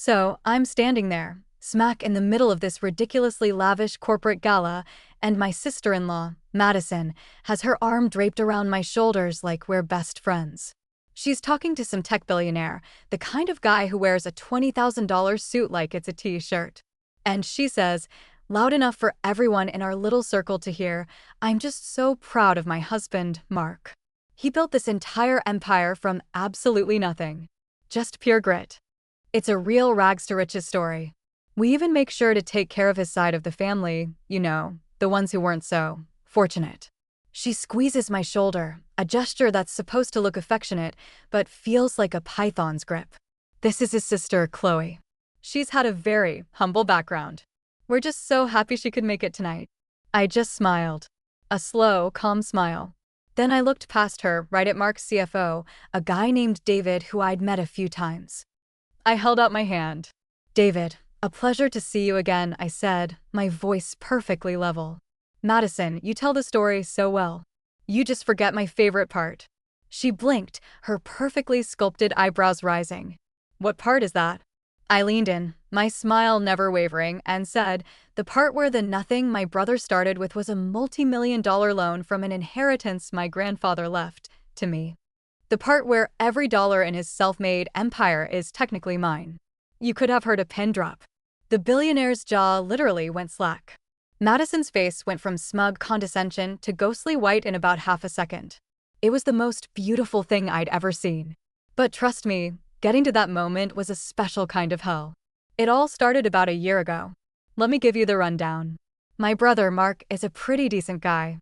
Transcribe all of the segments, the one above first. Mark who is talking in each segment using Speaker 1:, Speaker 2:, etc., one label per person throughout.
Speaker 1: So, I'm standing there, smack in the middle of this ridiculously lavish corporate gala, and my sister-in-law, Madison, has her arm draped around my shoulders like we're best friends. She's talking to some tech billionaire, the kind of guy who wears a $20,000 suit like it's a t-shirt. And she says, loud enough for everyone in our little circle to hear, "I'm just so proud of my husband, Mark. He built this entire empire from absolutely nothing. Just pure grit. It's a real rags to riches story. We even make sure to take care of his side of the family, the ones who weren't so fortunate." She squeezes my shoulder, a gesture that's supposed to look affectionate, but feels like a python's grip. This is his sister, Chloe. She's had a very humble background. We're just so happy she could make it tonight. I just smiled. A slow, calm smile. Then I looked past her, right at Mark's CFO, a guy named David who I'd met a few times. I held out my hand. "David, a pleasure to see you again," I said, my voice perfectly level. "Madison, you tell the story so well. You just forget my favorite part." She blinked, her perfectly sculpted eyebrows rising. "What part is that?" I leaned in, my smile never wavering, and said, "The part where the nothing my brother started with was a multi-million-dollar loan from an inheritance my grandfather left to me. The part where every dollar in his self-made empire is technically mine." You could have heard a pin drop. The billionaire's jaw literally went slack. Madison's face went from smug condescension to ghostly white in about half a second. It was the most beautiful thing I'd ever seen. But trust me, getting to that moment was a special kind of hell. It all started about a year ago. Let me give you the rundown. My brother, Mark, is a pretty decent guy.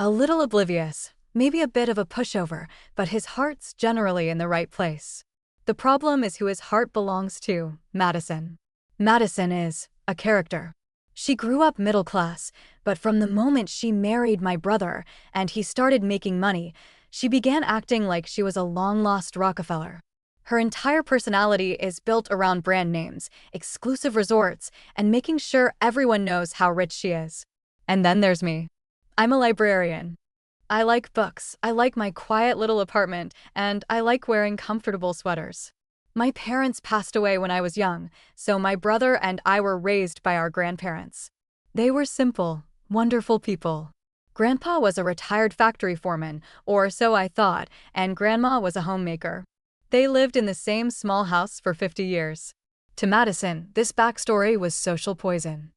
Speaker 1: A little oblivious, maybe a bit of a pushover, but his heart's generally in the right place. The problem is who his heart belongs to, Madison. Madison is a character. She grew up middle class, but from the moment she married my brother and he started making money, she began acting like she was a long-lost Rockefeller. Her entire personality is built around brand names, exclusive resorts, and making sure everyone knows how rich she is. And then there's me. I'm a librarian. I like books, I like my quiet little apartment, and I like wearing comfortable sweaters. My parents passed away when I was young, so my brother and I were raised by our grandparents. They were simple, wonderful people. Grandpa was a retired factory foreman, or so I thought, and Grandma was a homemaker. They lived in the same small house for 50 years. To Madison, this backstory was social poison.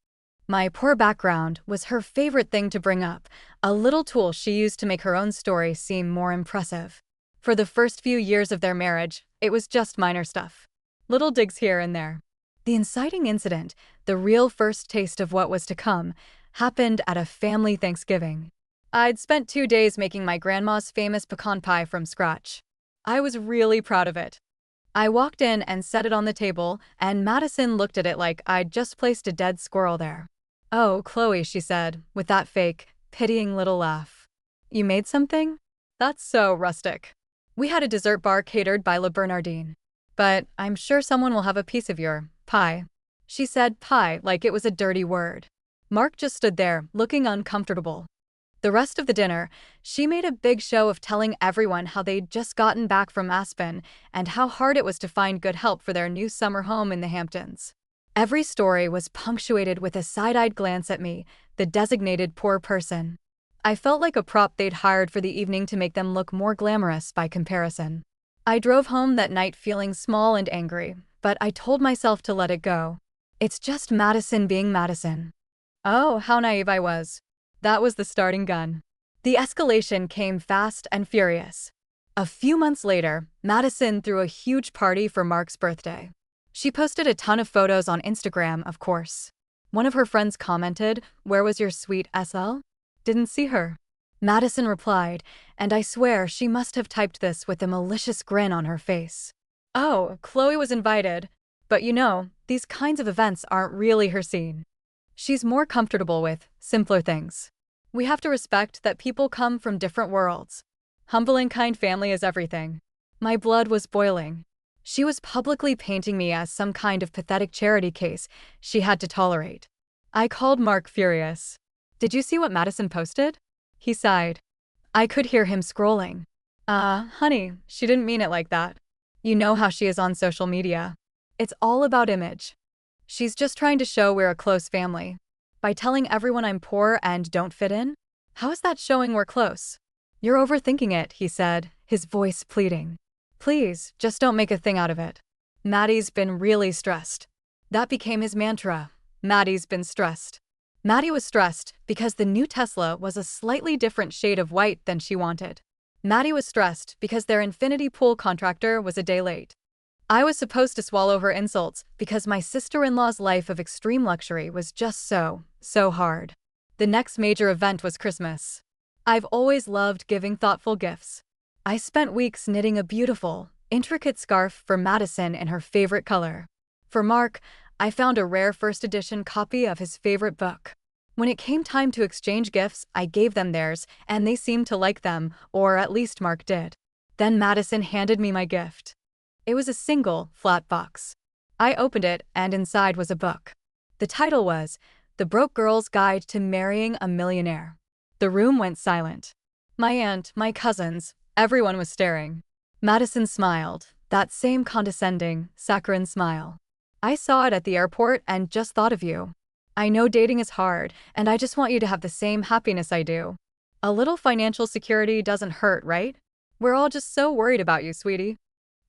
Speaker 1: My poor background was her favorite thing to bring up, a little tool she used to make her own story seem more impressive. For the first few years of their marriage, it was just minor stuff. Little digs here and there. The inciting incident, the real first taste of what was to come, happened at a family Thanksgiving. I'd spent 2 days making my grandma's famous pecan pie from scratch. I was really proud of it. I walked in and set it on the table, and Madison looked at it like I'd just placed a dead squirrel there. "Oh, Chloe," she said, with that fake, pitying little laugh. "You made something? That's so rustic. We had a dessert bar catered by Le Bernardin. But I'm sure someone will have a piece of your pie." She said pie like it was a dirty word. Mark just stood there, looking uncomfortable. The rest of the dinner, she made a big show of telling everyone how they'd just gotten back from Aspen and how hard it was to find good help for their new summer home in the Hamptons. Every story was punctuated with a side-eyed glance at me, the designated poor person. I felt like a prop they'd hired for the evening to make them look more glamorous by comparison. I drove home that night feeling small and angry, but I told myself to let it go. It's just Madison being Madison. Oh, how naive I was. That was the starting gun. The escalation came fast and furious. A few months later, Madison threw a huge party for Mark's birthday. She posted a ton of photos on Instagram, of course. One of her friends commented, "Where was your sweet SL? Didn't see her." Madison replied, and I swear she must have typed this with a malicious grin on her face. "Oh, Chloe was invited. But these kinds of events aren't really her scene. She's more comfortable with simpler things. We have to respect that people come from different worlds. Humble and kind family is everything." My blood was boiling. She was publicly painting me as some kind of pathetic charity case she had to tolerate. I called Mark furious. "Did you see what Madison posted?" He sighed. I could hear him scrolling. Honey, she didn't mean it like that. You know how she is on social media. It's all about image. She's just trying to show we're a close family. By telling everyone I'm poor and don't fit in? How is that showing we're close? You're overthinking it, he said, his voice pleading. Please, just don't make a thing out of it. Maddie's been really stressed. That became his mantra. Maddie's been stressed. Maddie was stressed because the new Tesla was a slightly different shade of white than she wanted. Maddie was stressed because their infinity pool contractor was a day late. I was supposed to swallow her insults because my sister-in-law's life of extreme luxury was just so hard. The next major event was Christmas. I've always loved giving thoughtful gifts. I spent weeks knitting a beautiful, intricate scarf for Madison in her favorite color. For Mark, I found a rare first edition copy of his favorite book. When it came time to exchange gifts, I gave them theirs, and they seemed to like them, or at least Mark did. Then Madison handed me my gift. It was a single, flat box. I opened it, and inside was a book. The title was The Broke Girl's Guide to Marrying a Millionaire. The room went silent. My aunt, my cousins, everyone was staring. Madison smiled, that same condescending, saccharine smile. I saw it at the airport and just thought of you. I know dating is hard, and I just want you to have the same happiness I do. A little financial security doesn't hurt, right? We're all just so worried about you, sweetie.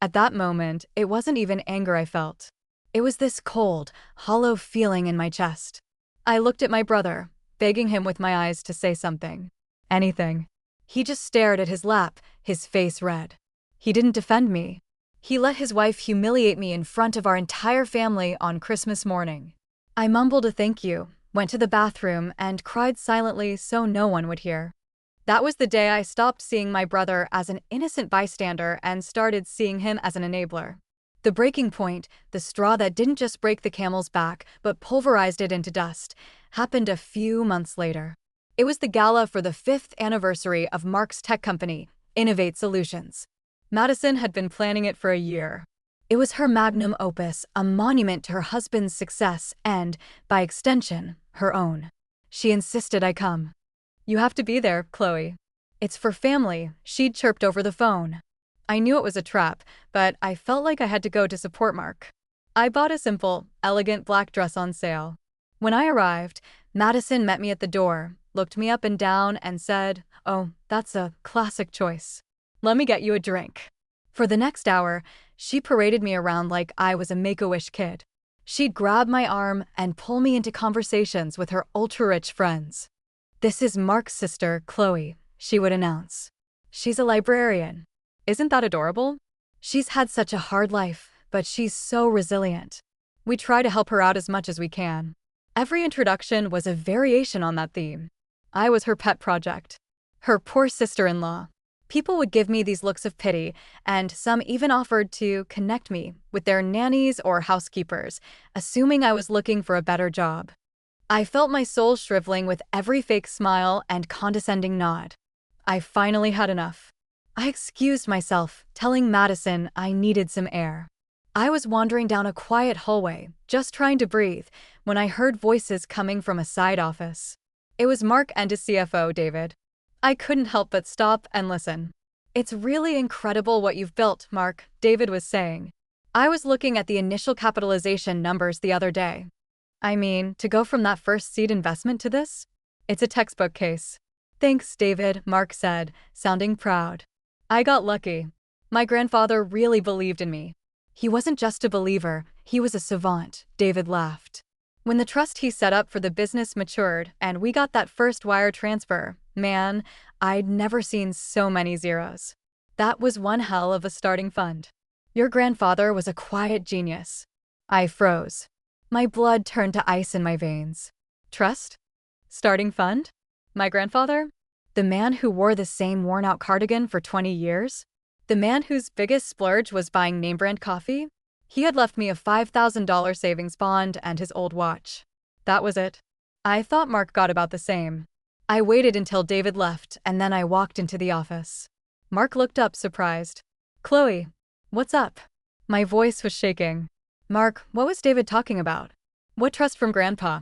Speaker 1: At that moment, it wasn't even anger I felt. It was this cold, hollow feeling in my chest. I looked at my brother, begging him with my eyes to say something. Anything. He just stared at his lap, his face red. He didn't defend me. He let his wife humiliate me in front of our entire family on Christmas morning. I mumbled a thank you, went to the bathroom, and cried silently so no one would hear. That was the day I stopped seeing my brother as an innocent bystander and started seeing him as an enabler. The breaking point, the straw that didn't just break the camel's back but pulverized it into dust, happened a few months later. It was the gala for the 5th anniversary of Mark's tech company, Innovate Solutions. Madison had been planning it for a year. It was her magnum opus, a monument to her husband's success and, by extension, her own. She insisted I come. You have to be there, Chloe. It's for family, she'd chirped over the phone. I knew it was a trap, but I felt like I had to go to support Mark. I bought a simple, elegant black dress on sale. When I arrived, Madison met me at the door, looked me up and down, and said, "Oh, that's a classic choice. Let me get you a drink." For the next hour, she paraded me around like I was a Make-A-Wish kid. She'd grab my arm and pull me into conversations with her ultra-rich friends. "This is Mark's sister, Chloe," she would announce. "She's a librarian. Isn't that adorable? She's had such a hard life, but she's so resilient. We try to help her out as much as we can." Every introduction was a variation on that theme. I was her pet project. Her poor sister-in-law. People would give me these looks of pity, and some even offered to connect me with their nannies or housekeepers, assuming I was looking for a better job. I felt my soul shriveling with every fake smile and condescending nod. I finally had enough. I excused myself, telling Madison I needed some air. I was wandering down a quiet hallway, just trying to breathe, when I heard voices coming from a side office. It was Mark and his CFO, David. I couldn't help but stop and listen. "It's really incredible what you've built, Mark," David was saying. "I was looking at the initial capitalization numbers the other day. I mean, to go from that first seed investment to this? It's a textbook case." "Thanks, David," Mark said, sounding proud. "I got lucky. My grandfather really believed in me." "He wasn't just a believer, he was a savant," David laughed. "When the trust he set up for the business matured and we got that first wire transfer, man, I'd never seen so many zeros. That was one hell of a starting fund. Your grandfather was a quiet genius." I froze. My blood turned to ice in my veins. Trust? Starting fund? My grandfather? The man who wore the same worn-out cardigan for 20 years? The man whose biggest splurge was buying name-brand coffee? He had left me a $5,000 savings bond and his old watch. That was it. I thought Mark got about the same. I waited until David left, and then I walked into the office. Mark looked up, surprised. "Chloe, what's up?" My voice was shaking. "Mark, what was David talking about? What trust from Grandpa?"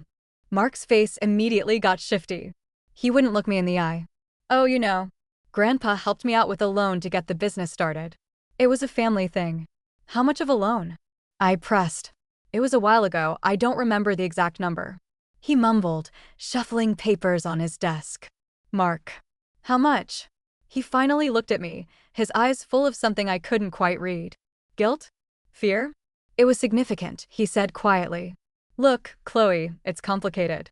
Speaker 1: Mark's face immediately got shifty. He wouldn't look me in the eye. "Oh, you know. Grandpa helped me out with a loan to get the business started. It was a family thing." "How much of a loan?" I pressed. It was a while ago, I don't remember the exact number. He mumbled, shuffling papers on his desk. Mark. How much? He finally looked at me, his eyes full of something I couldn't quite read. Guilt? Fear? It was significant, he said quietly. Look, Chloe, it's complicated.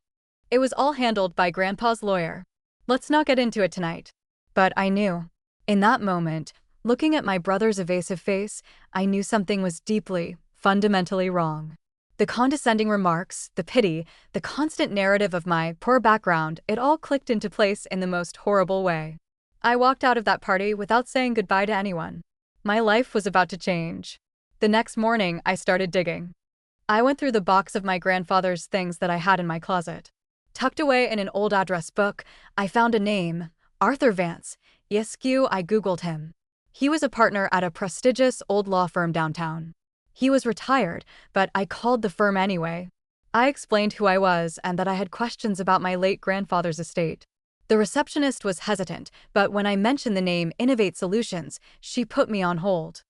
Speaker 1: It was all handled by Grandpa's lawyer. Let's not get into it tonight. But I knew. In that moment, looking at my brother's evasive face, I knew something was deeply, fundamentally wrong. The condescending remarks, the pity, the constant narrative of my poor background, it all clicked into place in the most horrible way. I walked out of that party without saying goodbye to anyone. My life was about to change. The next morning, I started digging. I went through the box of my grandfather's things that I had in my closet. Tucked away in an old address book, I found a name, Arthur Vance. Yescu, I Googled him. He was a partner at a prestigious old law firm downtown. He was retired, but I called the firm anyway. I explained who I was and that I had questions about my late grandfather's estate. The receptionist was hesitant, but when I mentioned the name Innovate Solutions, she put me on hold.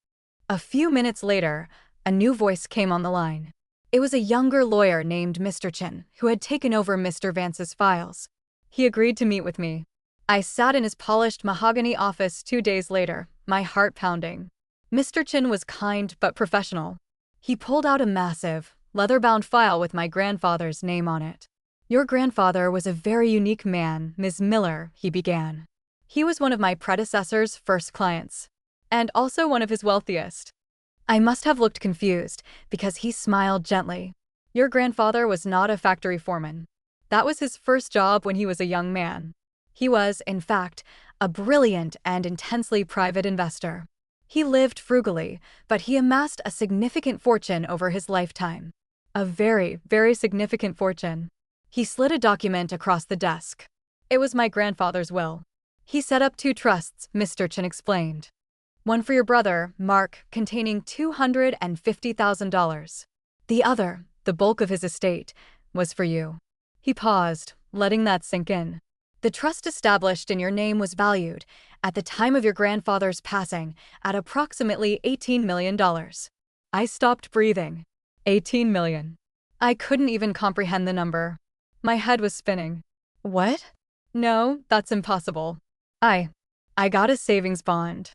Speaker 1: A few minutes later, a new voice came on the line. It was a younger lawyer named Mr. Chin, who had taken over Mr. Vance's files. He agreed to meet with me. I sat in his polished mahogany office 2 days later, my heart pounding. Mr. Chin was kind but professional. He pulled out a massive, leather-bound file with my grandfather's name on it. Your grandfather was a very unique man, Ms. Miller, he began. He was one of my predecessor's first clients, and also one of his wealthiest. I must have looked confused, because he smiled gently. Your grandfather was not a factory foreman. That was his first job when he was a young man. He was, in fact, a brilliant and intensely private investor. He lived frugally, but he amassed a significant fortune over his lifetime. A very, very significant fortune. He slid a document across the desk. It was my grandfather's will. He set up 2 trusts, Mr. Chin explained. One for your brother, Mark, containing $250,000. The other, the bulk of his estate, was for you. He paused, letting that sink in. The trust established in your name was valued, at the time of your grandfather's passing, at approximately $18 million. I stopped breathing. 18 million. I couldn't even comprehend the number. My head was spinning. What? No, that's impossible. I got a savings bond.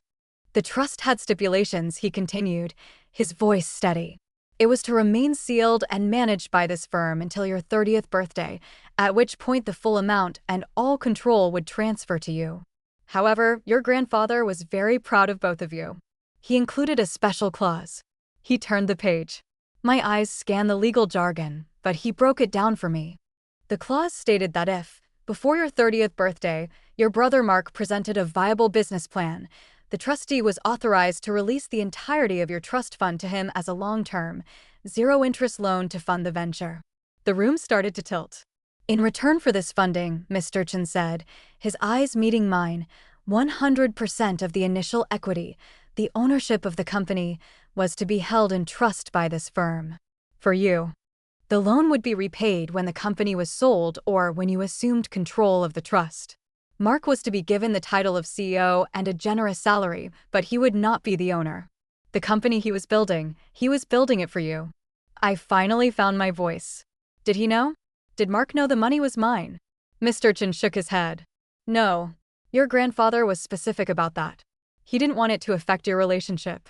Speaker 1: The trust had stipulations, he continued, his voice steady. It was to remain sealed and managed by this firm until your 30th birthday, at which point the full amount and all control would transfer to you. However, your grandfather was very proud of both of you. He included a special clause. He turned the page. My eyes scanned the legal jargon, but he broke it down for me. The clause stated that if, before your 30th birthday, your brother Mark presented a viable business plan, the trustee was authorized to release the entirety of your trust fund to him as a long-term, zero-interest loan to fund the venture. The room started to tilt. In return for this funding, Mr. Chin said, his eyes meeting mine, 100% of the initial equity, the ownership of the company, was to be held in trust by this firm. For you. The loan would be repaid when the company was sold or when you assumed control of the trust. Mark was to be given the title of CEO and a generous salary, but he would not be the owner. The company he was building it for you. I finally found my voice. Did he know? Did Mark know the money was mine? Mr. Chin shook his head. No. Your grandfather was specific about that. He didn't want it to affect your relationship.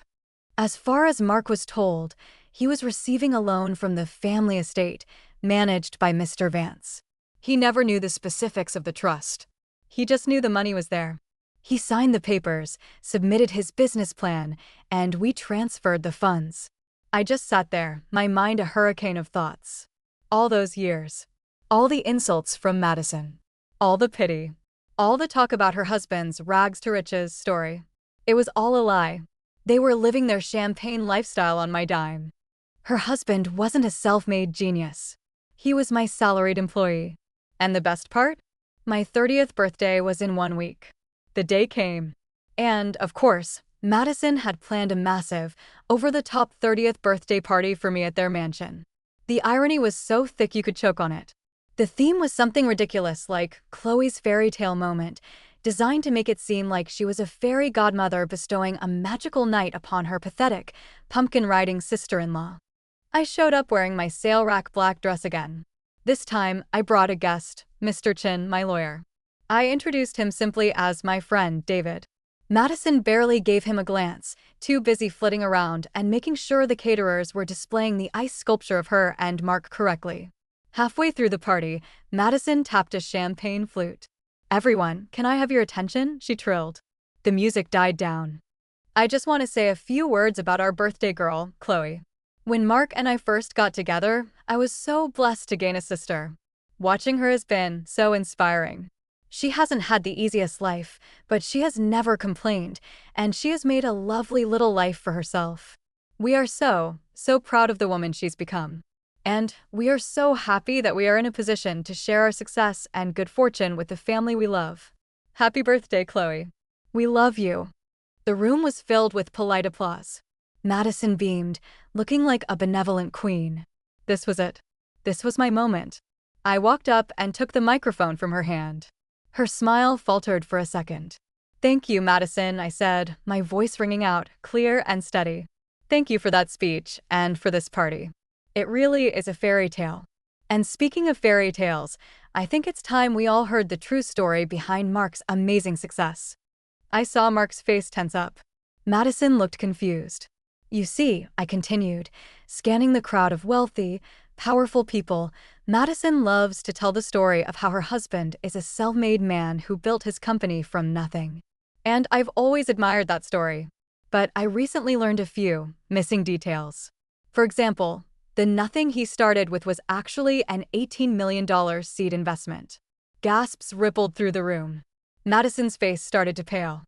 Speaker 1: As far as Mark was told, he was receiving a loan from the family estate, managed by Mr. Vance. He never knew the specifics of the trust. He just knew the money was there. He signed the papers, submitted his business plan, and we transferred the funds. I just sat there, my mind a hurricane of thoughts. All those years. All the insults from Madison. All the pity. All the talk about her husband's rags to riches story. It was all a lie. They were living their champagne lifestyle on my dime. Her husband wasn't a self-made genius. He was my salaried employee. And the best part? My 30th birthday was in 1 week. The day came. And, of course, Madison had planned a massive, over-the-top 30th birthday party for me at their mansion. The irony was so thick you could choke on it. The theme was something ridiculous like Chloe's fairy tale moment, designed to make it seem like she was a fairy godmother bestowing a magical night upon her pathetic, pumpkin-riding sister-in-law. I showed up wearing my sale rack black dress again. This time, I brought a guest, Mr. Chin, my lawyer. I introduced him simply as my friend, David. Madison barely gave him a glance, too busy flitting around and making sure the caterers were displaying the ice sculpture of her and Mark correctly. Halfway through the party, Madison tapped a champagne flute. "Everyone, can I have your attention?" she trilled. The music died down. "I just want to say a few words about our birthday girl, Chloe. When Mark and I first got together, I was so blessed to gain a sister. Watching her has been so inspiring. She hasn't had the easiest life, but she has never complained, and she has made a lovely little life for herself. We are so proud of the woman she's become. And we are so happy that we are in a position to share our success and good fortune with the family we love. Happy birthday, Chloe. We love you." The room was filled with polite applause. Madison beamed, looking like a benevolent queen. This was it. This was my moment. I walked up and took the microphone from her hand. Her smile faltered for a second. "Thank you, Madison," I said, my voice ringing out, clear and steady. "Thank you for that speech and for this party. It really is a fairy tale. And speaking of fairy tales, I think it's time we all heard the true story behind Mark's amazing success." I saw Mark's face tense up. Madison looked confused. "You see," I continued, scanning the crowd of wealthy, powerful people, "Madison loves to tell the story of how her husband is a self-made man who built his company from nothing. And I've always admired that story. But I recently learned a few missing details. For example, the nothing he started with was actually an $18 million seed investment." Gasps rippled through the room. Madison's face started to pale.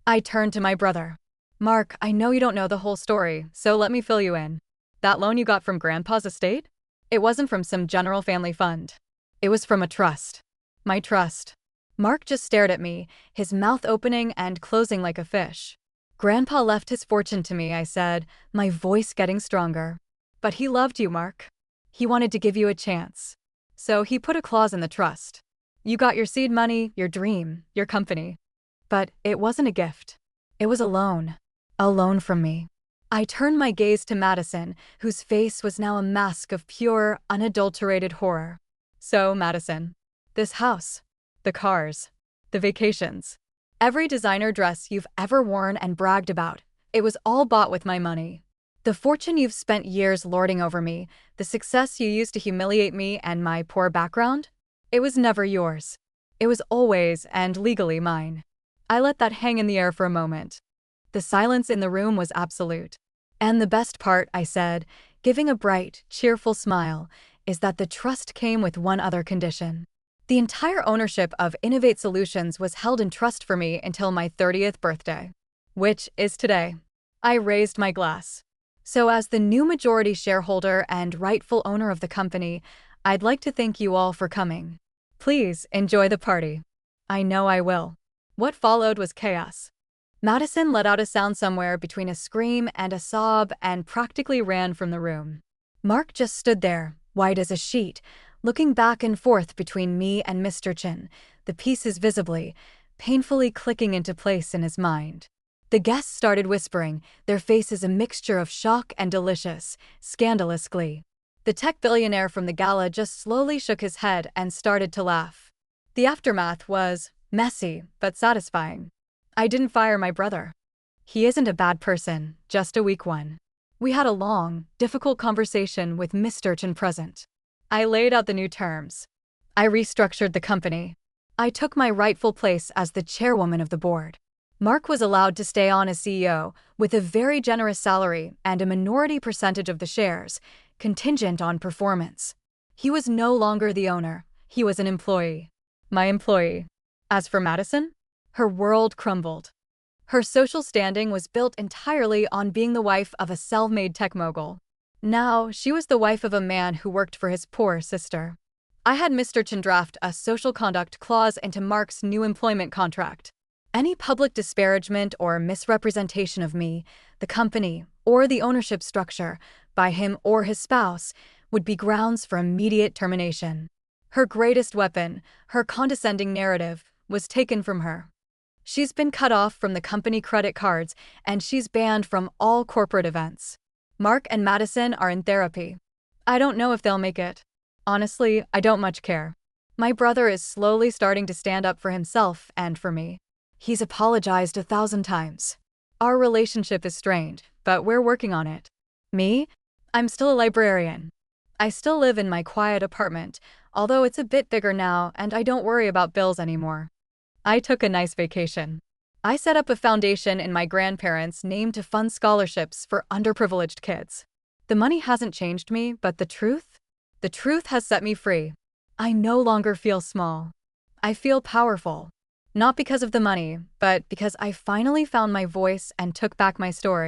Speaker 1: I turned to my brother. "Mark, I know you don't know the whole story, so let me fill you in. That loan you got from Grandpa's estate? It wasn't from some general family fund. It was from a trust. My trust." Mark just stared at me, his mouth opening and closing like a fish. "Grandpa left his fortune to me," I said, my voice getting stronger. "But he loved you, Mark. He wanted to give you a chance. So he put a clause in the trust. You got your seed money, your dream, your company. But it wasn't a gift. It was a loan. A loan from me." I turned my gaze to Madison, whose face was now a mask of pure, unadulterated horror. "So, Madison, this house, the cars, the vacations, every designer dress you've ever worn and bragged about, it was all bought with my money. The fortune you've spent years lording over me, the success you used to humiliate me and my poor background, it was never yours. It was always and legally mine." I let that hang in the air for a moment. The silence in the room was absolute. "And the best part," I said, giving a bright, cheerful smile, "is that the trust came with one other condition. The entire ownership of Innovate Solutions was held in trust for me until my 30th birthday. Which is today." I raised my glass. "So as the new majority shareholder and rightful owner of the company, I'd like to thank you all for coming. Please enjoy the party." "I know I will." What followed was chaos. Madison let out a sound somewhere between a scream and a sob and practically ran from the room. Mark just stood there, white as a sheet, looking back and forth between me and Mr. Chin, the pieces visibly, painfully clicking into place in his mind. The guests started whispering, their faces a mixture of shock and delicious, scandalous glee. The tech billionaire from the gala just slowly shook his head and started to laugh. The aftermath was messy but satisfying. I didn't fire my brother. He isn't a bad person, just a weak one. We had a long, difficult conversation with Mr. Chin present. I laid out the new terms. I restructured the company. I took my rightful place as the chairwoman of the board. Mark was allowed to stay on as CEO with a very generous salary and a minority percentage of the shares, contingent on performance. He was no longer the owner. He was an employee. My employee. As for Madison, her world crumbled. Her social standing was built entirely on being the wife of a self-made tech mogul. Now, she was the wife of a man who worked for his poor sister. I had Mr. Chin draft a social conduct clause into Mark's new employment contract. Any public disparagement or misrepresentation of me, the company, or the ownership structure by him or his spouse would be grounds for immediate termination. Her greatest weapon, her condescending narrative, was taken from her. She's been cut off from the company credit cards, and she's banned from all corporate events. Mark and Madison are in therapy. I don't know if they'll make it. Honestly, I don't much care. My brother is slowly starting to stand up for himself and for me. He's apologized 1,000 times. Our relationship is strained, but we're working on it. Me? I'm still a librarian. I still live in my quiet apartment, although it's a bit bigger now and I don't worry about bills anymore. I took a nice vacation. I set up a foundation in my grandparents' name to fund scholarships for underprivileged kids. The money hasn't changed me, but the truth? The truth has set me free. I no longer feel small. I feel powerful. Not because of the money, but because I finally found my voice and took back my story.